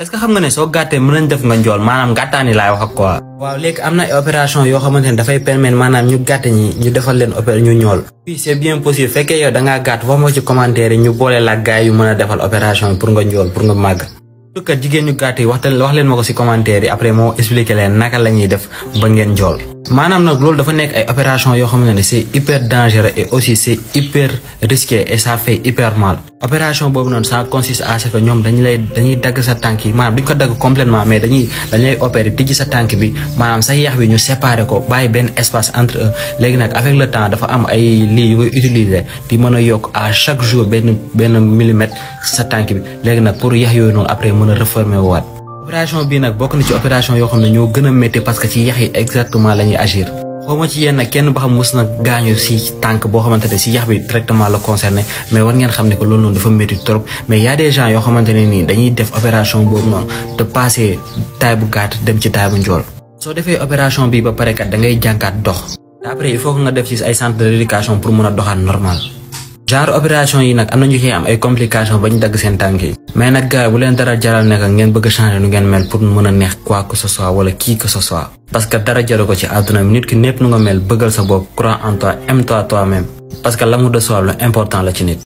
est-ce que xam nga ne soo gàttee mën nañ def nga njool maanaam gàttaani laay wax ak quoi. waaw léegi am na ay opération yoo xamante ne dafay permettre maanaam ñu gàtt ñi ñu defal leen ñu ñool. oui c'est bien possible fekkee yow da ngaa gàtt wax ma ci commentaire yi ñu boole la gaay yu mën a defal opération yi pour nga njool pour nga màgg. surtout que jigéen ñu gàtt yi wax leen ma ko ci commentaire yi après moo expliquer leen naka la ñuy def ba ngeen njool. maanaam nag loolu dafa nekk ay opération yoo xamante ne c'est hyper dangereux et aussi c'est hyper risqué et ça fait hyper mal. opération boobu noonu ça consiste à ce que ñoom dañuy dagg sa tànk yi maanaam duñ ko dagg complètement mais dañuy opérer tijji sa tànk bi maanaam sa yax bi ñu séparer ko bàyyi benn espace entre eux léegi nag avec le temps dafa am ay lii yu koy utiliser di mën a yokk à chaque jour benn millimètre sa tànk bi léegi nag pour yax yooyu noonu après mën a reformer waat. opération bii nag bokk na ci opération yoo xam ne ñoo gën a métti parce que ci yax yi exactement la ñuy agir. xawma ci yéen nag kenn ba xam mës na gaañu si tànk boo xamante ne si yax bi directement la concerné mais war ngeen xam ne que loolu noonu dafa métti trop mais y a des gens yoo xamante ne nii dañuy def opération boobu noonu te passer taille bu gàtt dem ci taille bu njool. soo defee opération bi ba pare kat da ngay jànkaat dox. te après il faut que nga def ci ay centre de rééducation pour mën a doxaat normal. genre opération yi nag am na ñu ci am ay complications ba ñu dagg seen tànk yi. mais nag gars bu leen dara jaral nekk ngeen bëgg a changer nu ngeen mel pour mën a neex quoi que ce soit wala qui que ce soit. parce que dara jaru ko ci àdduna bi nit ki népp nu nga mel bëggal sa bopp crois en toi aime-toi toi-même parce que l'amour de soi lu important la ci nit.